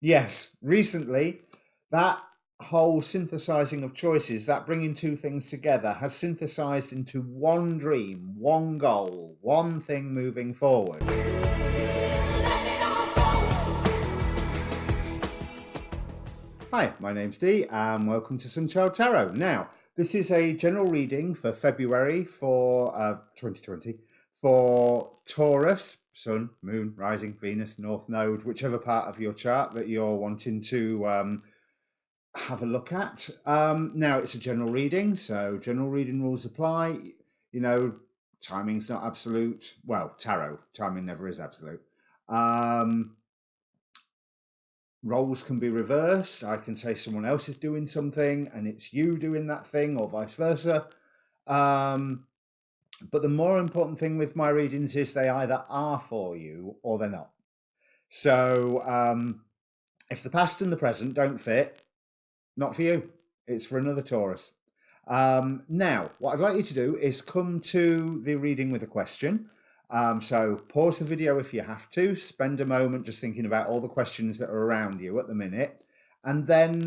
Yes, recently, that whole synthesizing of choices, that bringing two things together, has synthesized into one dream, one goal, one thing moving forward. Hi, my name's Dee, and welcome to Sunchild Tarot. Now, this is a general reading for February for 2020 for Taurus, Sun, Moon, Rising, Venus, North Node, whichever part of your chart that you're wanting to have a look at. Now, it's a general reading, so general reading rules apply. You know, timing's not absolute. Well, tarot, timing never is absolute. Roles can be reversed. I can say someone else is doing something and it's you doing that thing, or vice versa. But the more important thing with my readings is they either are for you or they're not. So if the past and the present don't fit, not for you. It's for another Taurus. Now, what I'd like you to do is come to the reading with a question. So pause the video if you have to, spend a moment just thinking about all the questions that are around you at the minute, and then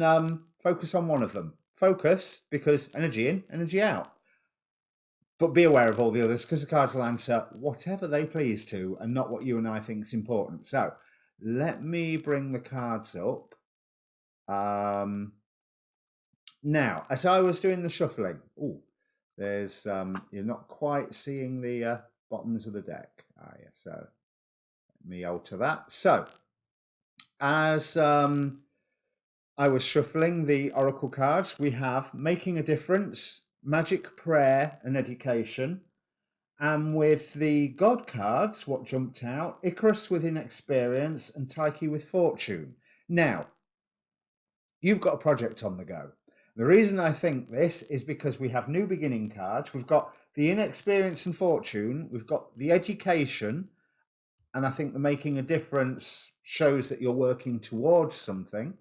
focus on one of them. Focus, because energy in, energy out. But be aware of all the others, because the cards will answer whatever they please to, and not what you and I think is important. So let me bring the cards up. Now, as I was doing the shuffling, there's you're not quite seeing the bottoms of the deck, are you? So let me alter that. So as I was shuffling the oracle cards, we have making a difference, magic, prayer, and education. And with the God cards, what jumped out? Icarus with inexperience and Tyche with fortune. Now, you've got a project on the go. The reason I think this is because we have new beginning cards. We've got the inexperience and fortune. We've got the education. And I think the making a difference shows that you're working towards something.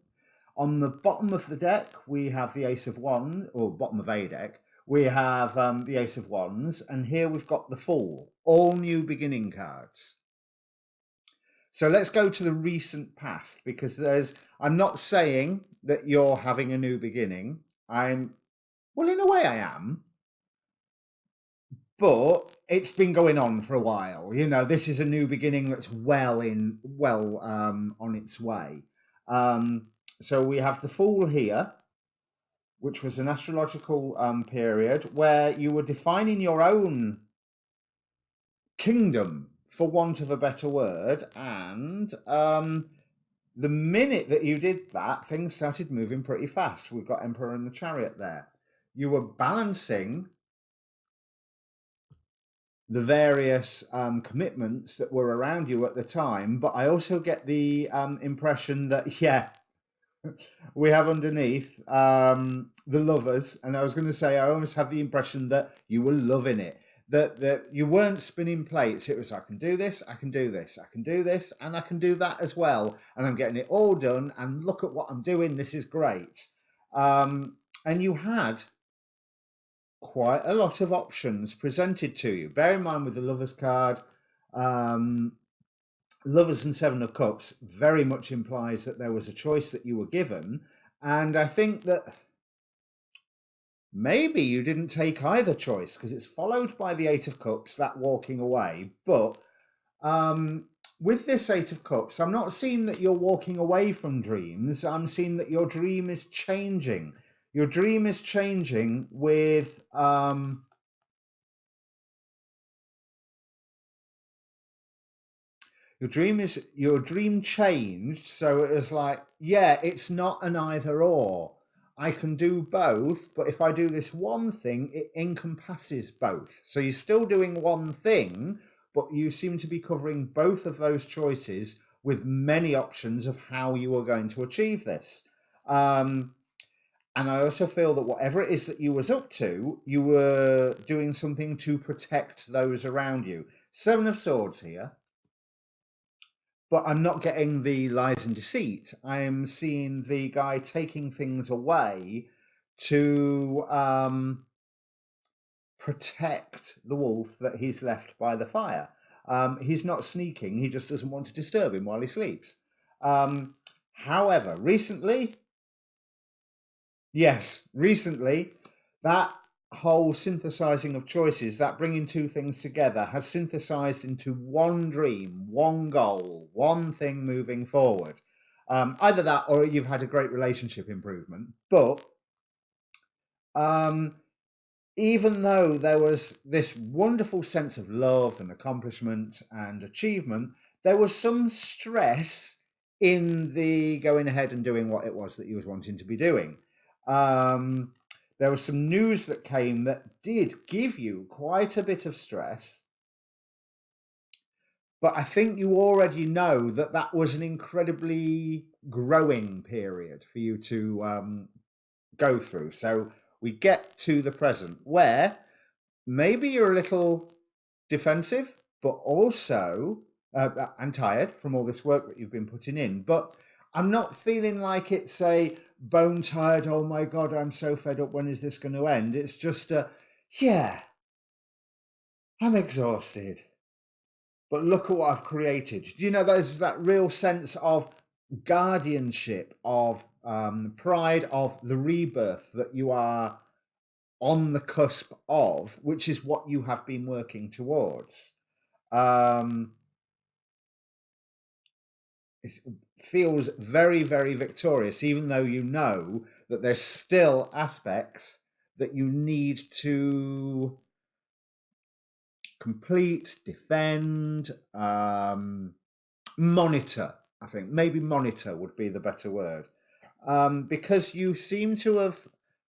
On the bottom of the deck, we have the Ace of Wands, or bottom of a deck, we have the Ace of Wands. And here we've got the Fool, all new beginning cards. So let's go to the recent past, because I'm not saying that you're having a new beginning. Well, in a way I am, but it's been going on for a while. You know, this is a new beginning that's well on its way. So we have the Fool here, which was an astrological period where you were defining your own kingdom, for want of a better word, and the minute that you did that, things started moving pretty fast. We've got Emperor and the Chariot there. You were balancing the various commitments that were around you at the time, but I also get the impression that, yeah, we have underneath the Lovers, and I was going to say I almost have the impression that you were loving it. That you weren't spinning plates. It was, I can do this, I can do this, I can do this, and I can do that as well. And I'm getting it all done, and look at what I'm doing. This is great. And you had quite a lot of options presented to you. Bear in mind with the Lovers card, Lovers and Seven of Cups very much implies that there was a choice that you were given. And I think that maybe you didn't take either choice, because it's followed by the Eight of Cups, that walking away. But with this Eight of Cups, I'm not seeing that you're walking away from dreams. I'm seeing that your dream is changing. Your dream is changing with your dream changed. So it was like, yeah, it's not an either or. I can do both, but if I do this one thing, it encompasses both. So you're still doing one thing, but you seem to be covering both of those choices with many options of how you are going to achieve this. And I also feel that whatever it is that you was up to, you were doing something to protect those around you. Seven of Swords here. But I'm not getting the lies and deceit. I'm seeing the guy taking things away to protect the wolf that he's left by the fire. He's not sneaking. He just doesn't want to disturb him while he sleeps. However, recently, yes, recently, that whole synthesizing of choices, that bringing two things together, has synthesized into one dream, one goal, one thing moving forward. Either that or you've had a great relationship improvement. But um, even though there was this wonderful sense of love and accomplishment and achievement, there was some stress in the going ahead and doing what it was that you was wanting to be doing. Um, there was some news that came that did give you quite a bit of stress, but I think you already know that that was an incredibly growing period for you to go through. So we get to the present where maybe you're a little defensive, but also and tired from all this work that you've been putting in. But I'm not feeling like it's a bone tired, oh my God, I'm so fed up, when is this going to end? It's just a, yeah, I'm exhausted, but look at what I've created. Do you know, there's that real sense of guardianship, of pride, of the rebirth that you are on the cusp of, which is what you have been working towards. Um, it feels very, very victorious, even though you know that there's still aspects that you need to complete, defend, monitor. I think maybe monitor would be the better word, because you seem to have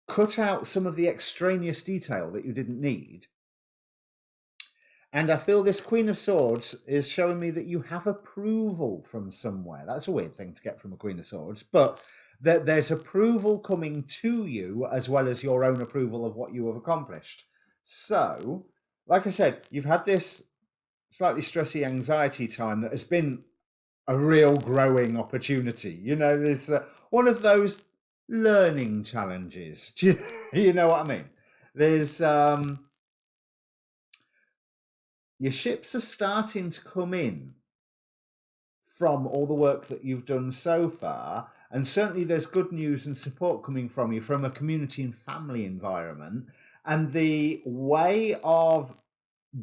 cut out some of the extraneous detail that you didn't need. And I feel this Queen of Swords is showing me that you have approval from somewhere. That's a weird thing to get from a Queen of Swords, but that there's approval coming to you as well as your own approval of what you have accomplished. So, like I said, you've had this slightly stressy anxiety time that has been a real growing opportunity. You know, there's one of those learning challenges. You know what I mean? There's your ships are starting to come in from all the work that you've done so far. And certainly there's good news and support coming from you from a community and family environment. And the way of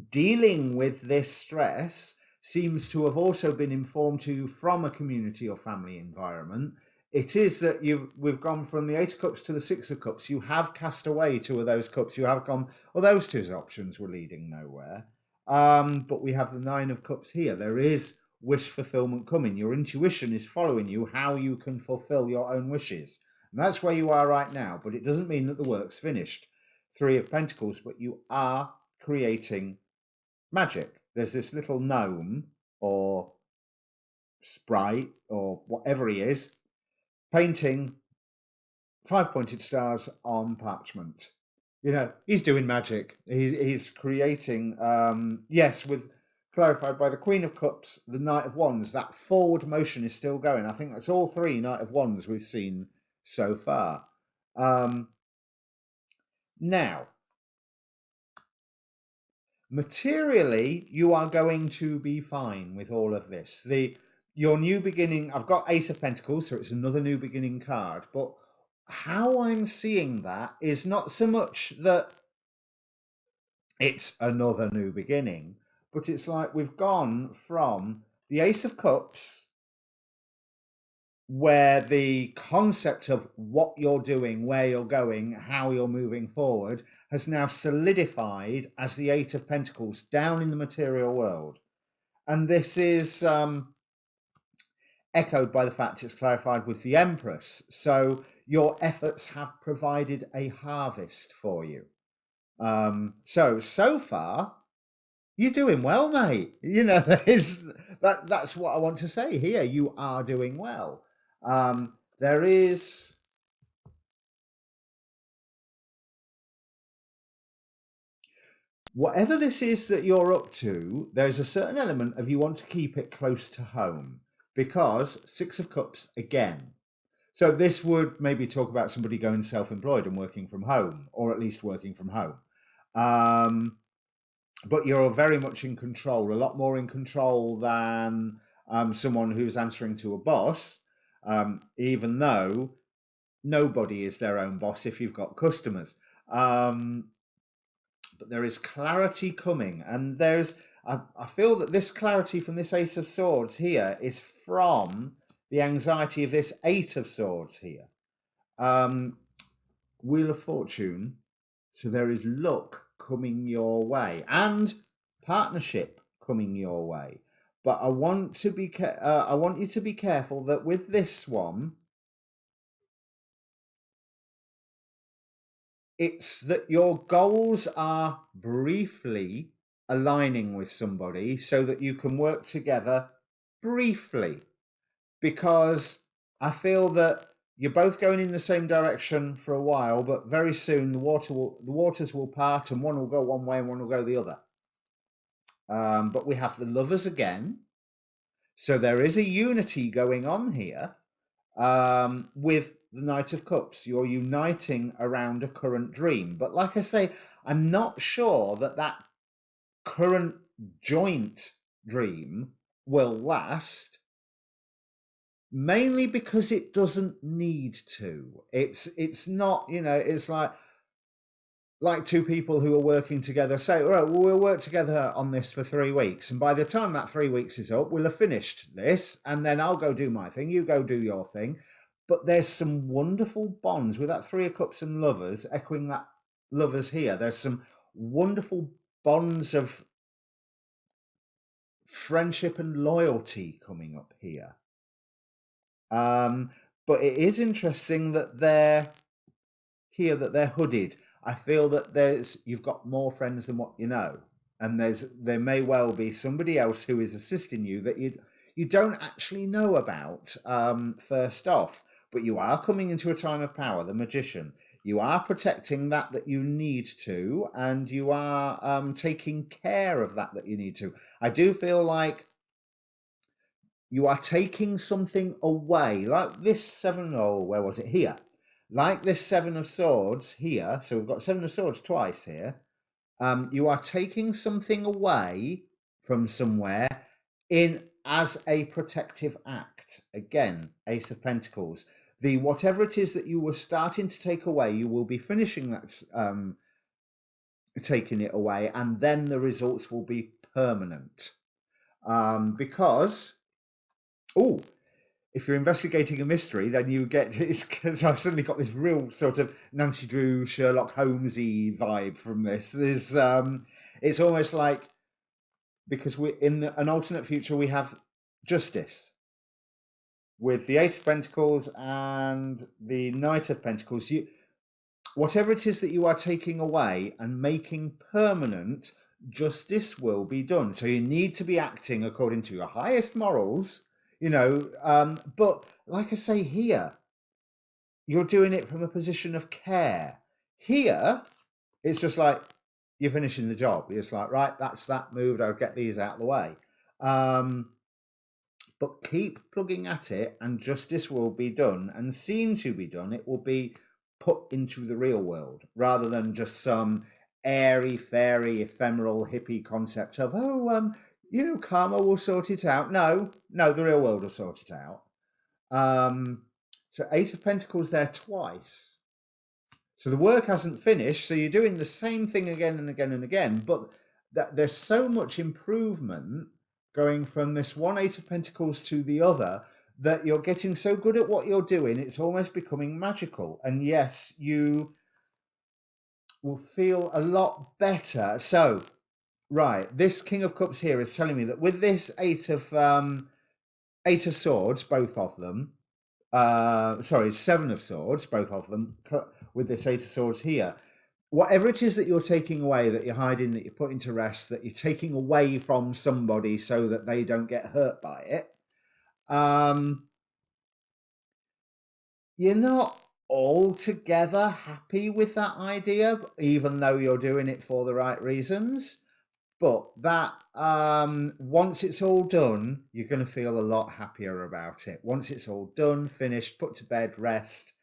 dealing with this stress seems to have also been informed to you from a community or family environment. It is that we've gone from the Eight of Cups to the Six of Cups. You have cast away two of those cups. You have gone, well, those two options were leading nowhere. But we have the Nine of Cups here. There is wish fulfillment coming. Your intuition is following you how you can fulfill your own wishes. And that's where you are right now. But it doesn't mean that the work's finished. Three of Pentacles, but you are creating magic. There's this little gnome or sprite or whatever he is painting five-pointed stars on parchment. You know, he's doing magic. He's creating, yes, with clarified by the Queen of Cups, the Knight of Wands. That forward motion is still going. I think that's all three Knight of Wands we've seen so far. Now, materially, you are going to be fine with all of this. Your new beginning, I've got Ace of Pentacles, so it's another new beginning card, but how I'm seeing that is not so much that it's another new beginning, but it's like we've gone from the Ace of Cups, where the concept of what you're doing, where you're going, how you're moving forward has now solidified as the Eight of Pentacles down in the material world. And this is echoed by the fact it's clarified with the Empress. So your efforts have provided a harvest for you. So far, you're doing well, mate. You know, that's what I want to say here. You are doing well. There is whatever this is that you're up to, there's a certain element of you want to keep it close to home because Six of Cups again. So this would maybe talk about somebody going self-employed and working from home, or at least working from home. But you're very much in control, a lot more in control than someone who's answering to a boss. even though nobody is their own boss if you've got customers. But there is clarity coming, and I feel that this clarity from this Ace of Swords here is from the anxiety of this Eight of Swords here. Wheel of Fortune, so there is luck coming your way and partnership coming your way. But I want you to be careful that with this one, it's that your goals are briefly aligning with somebody so that you can work together briefly, because I feel that you're both going in the same direction for a while, but very soon the waters will part, and one will go one way and one will go the other. But we have the Lovers again, so there is a unity going on here. With the Knight of Cups, you're uniting around a current dream. But like I say, I'm not sure that current joint dream will last, mainly because it doesn't need to. It's not, it's like two people who are working together say, right, well, we'll work together on this for 3 weeks, and by the time that 3 weeks is up, we'll have finished this, and then I'll go do my thing, you go do your thing. But there's some wonderful bonds with that Three of Cups and Lovers, echoing that Lovers here. There's some wonderful bonds of friendship and loyalty coming up here. But it is interesting that they're hooded. I feel that you've got more friends than what you know, and there may well be somebody else who is assisting you that you don't actually know about, first off. But you are coming into a time of power, the Magician. You are protecting that you need to, and you are taking care of that you need to. I do feel like you are taking something away, like this seven. Oh, where was it? Here. Like this Seven of Swords here, so we've got Seven of Swords twice here. You are taking something away from somewhere as a protective act. Again, Ace of Pentacles. Whatever it is that you were starting to take away, you will be finishing that, taking it away, and then the results will be permanent. Because, if you're investigating a mystery, then you get, it's because I've suddenly got this real sort of Nancy Drew, Sherlock Holmesy vibe from this. It's almost like, because we in an alternate future we have justice with the Eight of Pentacles and the Knight of Pentacles. Whatever it is that you are taking away and making permanent, justice will be done. So you need to be acting according to your highest morals. But like I say here, you're doing it from a position of care. Here, it's just like you're finishing the job. It's like, right, that's that moved. I'll get these out of the way. But keep plugging at it, and justice will be done and seen to be done. It will be put into the real world rather than just some airy, fairy, ephemeral, hippie concept of, karma will sort it out. No, the real world will sort it out. So Eight of Pentacles there twice. So the work hasn't finished. So you're doing the same thing again and again and again. But there's so much improvement going from this one Eight of Pentacles to the other that you're getting so good at what you're doing, it's almost becoming magical. And yes, you will feel a lot better. So, right, this King of Cups here is telling me that with this Eight of Swords, both of them, Seven of Swords, both of them, with this Eight of Swords here, whatever it is that you're taking away, that you're hiding, that you're putting to rest, that you're taking away from somebody so that they don't get hurt by it, you're not altogether happy with that idea, even though you're doing it for the right reasons. But that, once it's all done, you're going to feel a lot happier about it. Once it's all done, finished, put to bed, rest,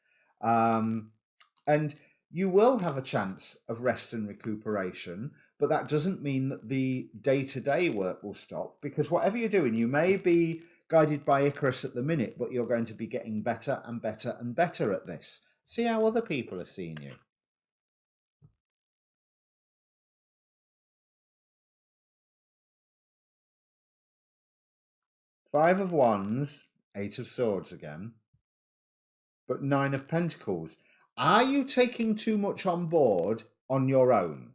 and you will have a chance of rest and recuperation. But that doesn't mean that the day-to-day work will stop, because whatever you're doing, you may be guided by Icarus at the minute, but you're going to be getting better and better and better at this. See how other people are seeing you. Five of Wands, Eight of Swords again, but Nine of Pentacles. Are you taking too much on board on your own?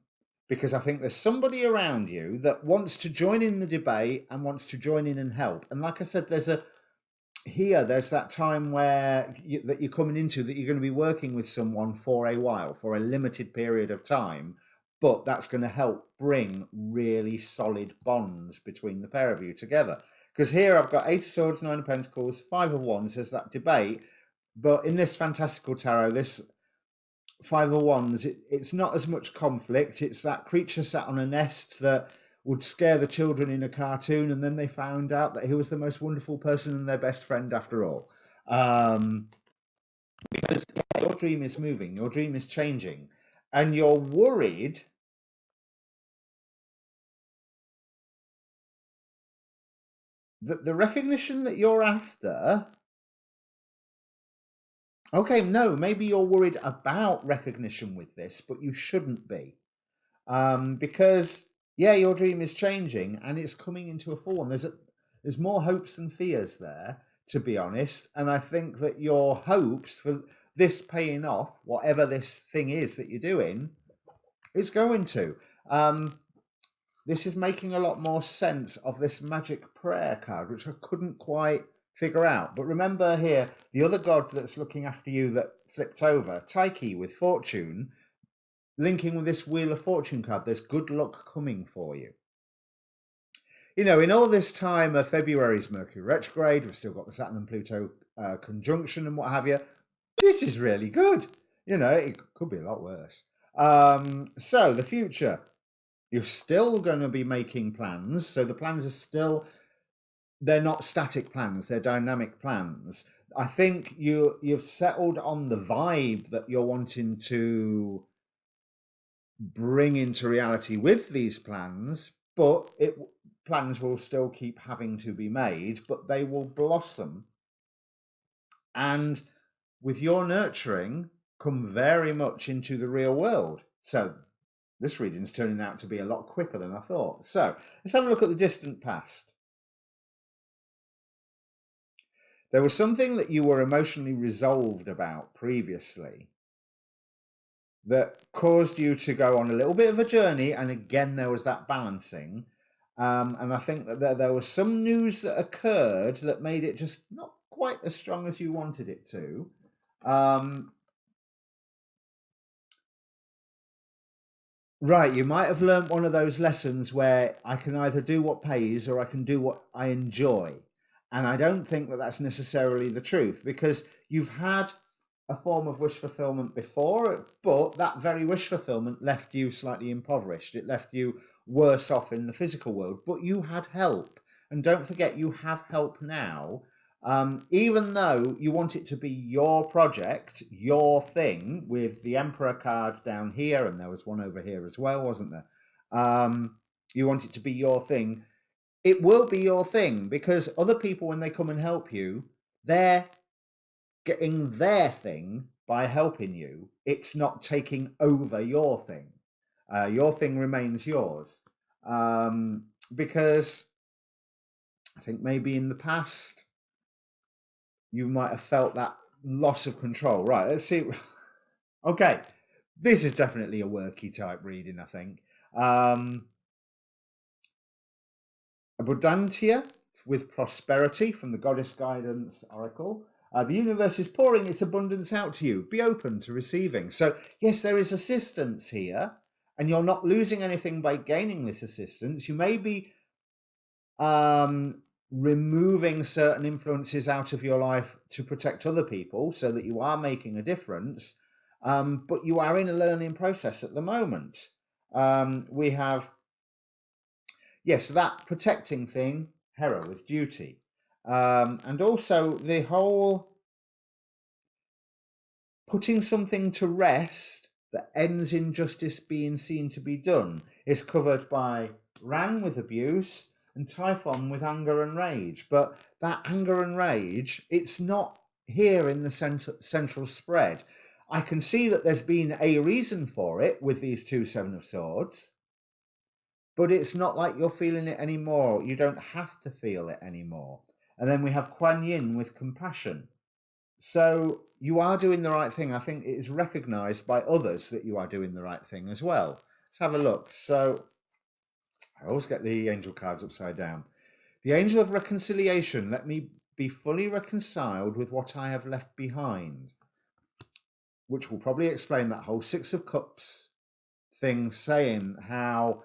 Because I think there's somebody around you that wants to join in the debate and wants to join in and help. And like I said, there's that time where that you're coming into that you're going to be working with someone for a while, for a limited period of time, but that's going to help bring really solid bonds between the pair of you together. Because here I've got Eight of Swords, Nine of Pentacles, Five of Wands. There's that debate, but in this fantastical tarot, this Five of Wands, it's not as much conflict. It's that creature sat on a nest that would scare the children in a cartoon, and then they found out that he was the most wonderful person and their best friend after all. Because your dream is moving, your dream is changing, and you're worried that the recognition that you're after... Okay, no, maybe you're worried about recognition with this, but you shouldn't be. Because, yeah, your dream is changing and it's coming into a form. There's more hopes than fears there, to be honest. And I think that your hopes for this paying off, whatever this thing is that you're doing, is going to. This is making a lot more sense of this magic prayer card, which I couldn't quite figure out. But remember here, the other god that's looking after you that flipped over, Tyche with fortune, linking with this Wheel of Fortune card, there's good luck coming for you. You know, in all this time of February's Mercury retrograde, we've still got the Saturn and Pluto conjunction and what have you. This is really good. You know, it could be a lot worse. So the future, you're still going to be making plans. So the plans are still, they're not static plans, they're dynamic plans. I think you've settled on the vibe that you're wanting to bring into reality with these plans, but plans will still keep having to be made, but they will blossom. And with your nurturing, come very much into the real world. So this reading's turning out to be a lot quicker than I thought. So let's have a look at the distant past. There was something that you were emotionally resolved about previously that caused you to go on a little bit of a journey. And again, there was that balancing. And I think that there was some news that occurred that made it just not quite as strong as you wanted it to. Right, you might have learned one of those lessons where I can either do what pays or I can do what I enjoy. And I don't think that that's necessarily the truth, because you've had a form of wish fulfillment before, but that very wish fulfillment left you slightly impoverished. It left you worse off in the physical world, but you had help. And don't forget, you have help now. Even though you want it to be your project, your thing, with the Emperor card down here, and there was one over here as well, wasn't there? You want it to be your thing. It will be your thing, because other people, when they come and help you, they're getting their thing by helping you. It's not taking over your thing. Your thing remains yours. Because I think maybe in the past, you might have felt that loss of control. Right, let's see. Okay, this is definitely a worky type reading, I think. Abundantia with prosperity from the Goddess Guidance Oracle. The universe is pouring its abundance out to you. Be open to receiving. So, yes, there is assistance here, and you're not losing anything by gaining this assistance. You may be removing certain influences out of your life to protect other people so that you are making a difference, but you are in a learning process at the moment. We have, yes, that protecting thing, Hera with duty, and also the whole putting something to rest that ends in justice being seen to be done is covered by Ran with abuse, and Typhon with anger and rage. But that anger and rage, it's not here in the central spread. I can see that there's been a reason for it with these two Seven of Swords, but it's not like you're feeling it anymore. You don't have to feel it anymore. And then we have Kuan Yin with compassion. So you are doing the right thing. I think it is recognized by others that you are doing the right thing as well. Let's have a look. So I always get the angel cards upside down. The angel of reconciliation, let me be fully reconciled with what I have left behind, which will probably explain that whole Six of Cups thing, saying how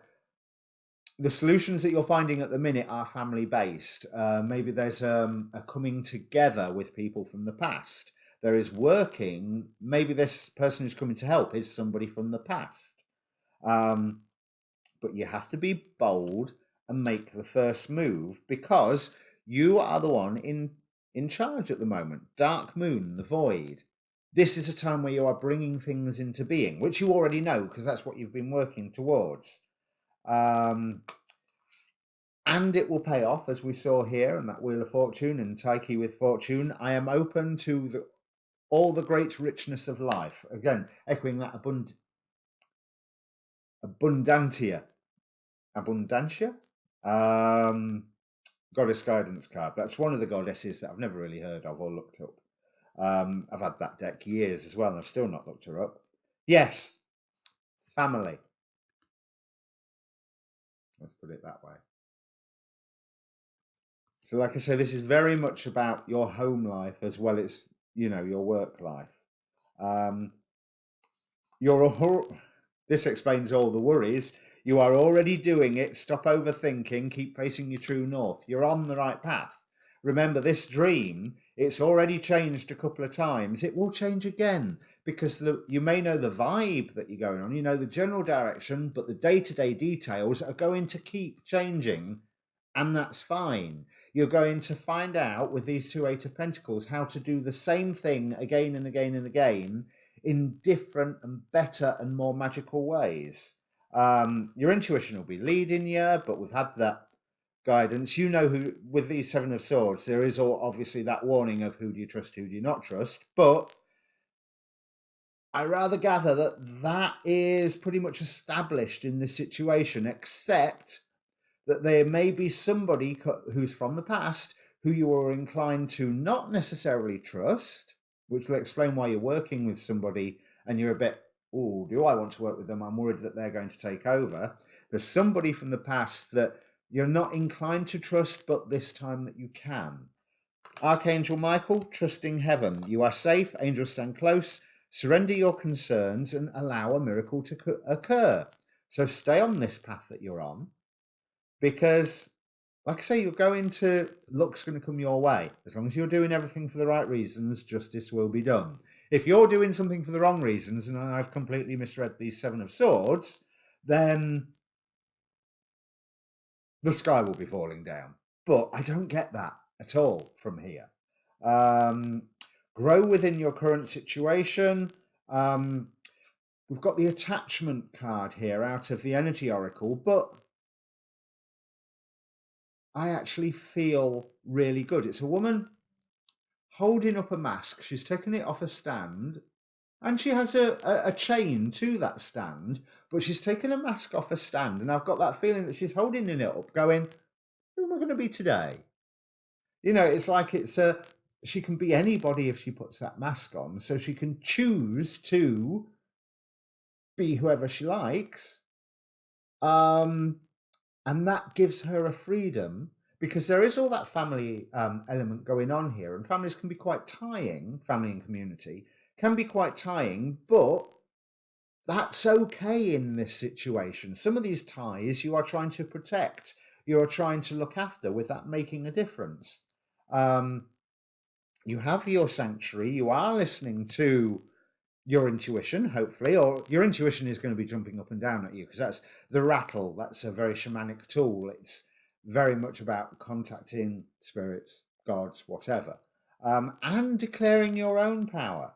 the solutions that you're finding at the minute are family based. Maybe there's a coming together with people from the past. There is working. Maybe this person who's coming to help is somebody from the past. But you have to be bold and make the first move because you are the one in charge at the moment. Dark Moon, the Void. This is a time where you are bringing things into being, which you already know because that's what you've been working towards. And it will pay off, as we saw here, and that Wheel of Fortune and Taiki with Fortune. I am open to all the great richness of life. Again, echoing that abundantia. Goddess guidance card. That's one of the goddesses that I've never really heard of or looked up. I've had that deck years as well, and I've still not looked her up. Yes, family. Let's put it that way. So like I say, this is very much about your home life as well as, your work life. This explains all the worries. You are already doing it. Stop overthinking. Keep facing your true north. You're on the right path. Remember, this dream, it's already changed a couple of times. It will change again because you may know the vibe that you're going on. You know the general direction, but the day-to-day details are going to keep changing, and that's fine. You're going to find out with these two Eight of Pentacles how to do the same thing again and again and again in different and better and more magical ways. Your intuition will be leading you, but we've had that guidance. You know who, with these Seven of Swords, there is obviously that warning of who do you trust, who do you not trust, but I rather gather that is pretty much established in this situation, except that there may be somebody who's from the past who you are inclined to not necessarily trust, which will explain why you're working with somebody and you're a bit, oh, do I want to work with them? I'm worried that they're going to take over. There's somebody from the past that you're not inclined to trust, but this time that you can. Archangel Michael, trusting heaven. You are safe, angels stand close. Surrender your concerns and allow a miracle to occur. So stay on this path that you're on, because like I say, luck's going to come your way. As long as you're doing everything for the right reasons, justice will be done. If you're doing something for the wrong reasons, and I've completely misread these Seven of Swords, then the sky will be falling down. But I don't get that at all from here. Grow within your current situation. We've got the attachment card here out of the Energy Oracle, but I actually feel really good. It's a woman holding up a mask. She's taken it off a stand, and she has a chain to that stand, but she's taken a mask off a stand, and I've got that feeling that she's holding it up going, who am I going to be today? It's like she can be anybody if she puts that mask on, so she can choose to be whoever she likes. And that gives her a freedom, because there is all that family element going on here, and families can be quite tying. Family and community can be quite tying, but that's okay in this situation. Some of these ties you are trying to protect, you are trying to look after, with that making a difference. You have your sanctuary, you are listening to your intuition, hopefully, or your intuition is going to be jumping up and down at you, because that's the rattle. That's a very shamanic tool. It's very much about contacting spirits, gods, whatever, and declaring your own power.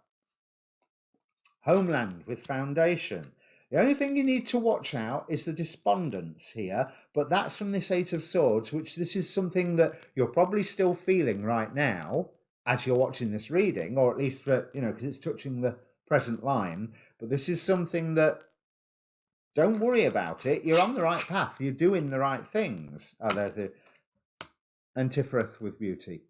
Homeland with foundation. The only thing you need to watch out is the despondence here, but that's from this Eight of Swords, which this is something that you're probably still feeling right now as you're watching this reading, or at least for, because it's touching the present line. But this is something that, don't worry about it. You're on the right path. You're doing the right things. Oh, there's a Antiphorus with beauty.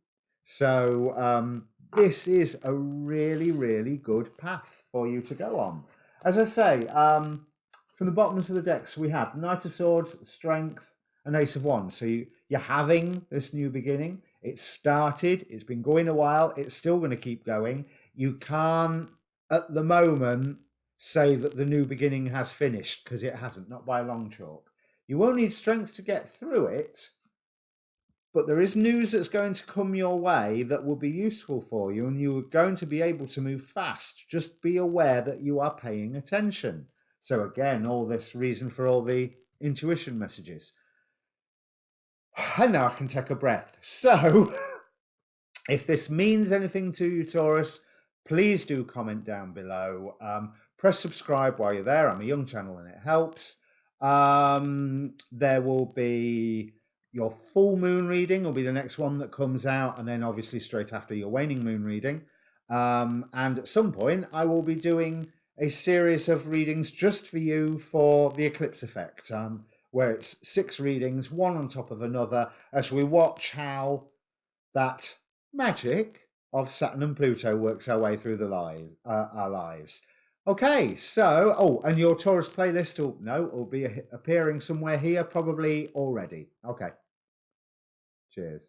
So this is a really, really good path for you to go on. As I say, from the bottoms of the decks, we have Knight of Swords, Strength, and Ace of Wands. So you're having this new beginning. It's started. It's been going a while. It's still going to keep going. You can't, at the moment, say that the new beginning has finished, because it hasn't, not by a long chalk. You won't need strength to get through it, but there is news that's going to come your way that will be useful for you, and you are going to be able to move fast. Just be aware that you are paying attention. So again, all this reason for all the intuition messages. And now I can take a breath. So if this means anything to you, Taurus, please do comment down below. Press subscribe while you're there. I'm a young channel and it helps. There will be your full moon reading will be the next one that comes out, and then obviously straight after your waning moon reading. And at some point I will be doing a series of readings just for you for the eclipse effect, where it's 6 readings, one on top of another, as we watch how that magic of Saturn and Pluto works our way through our lives. Okay, so, and your Taurus playlist will be appearing somewhere here probably already. Okay. Cheers.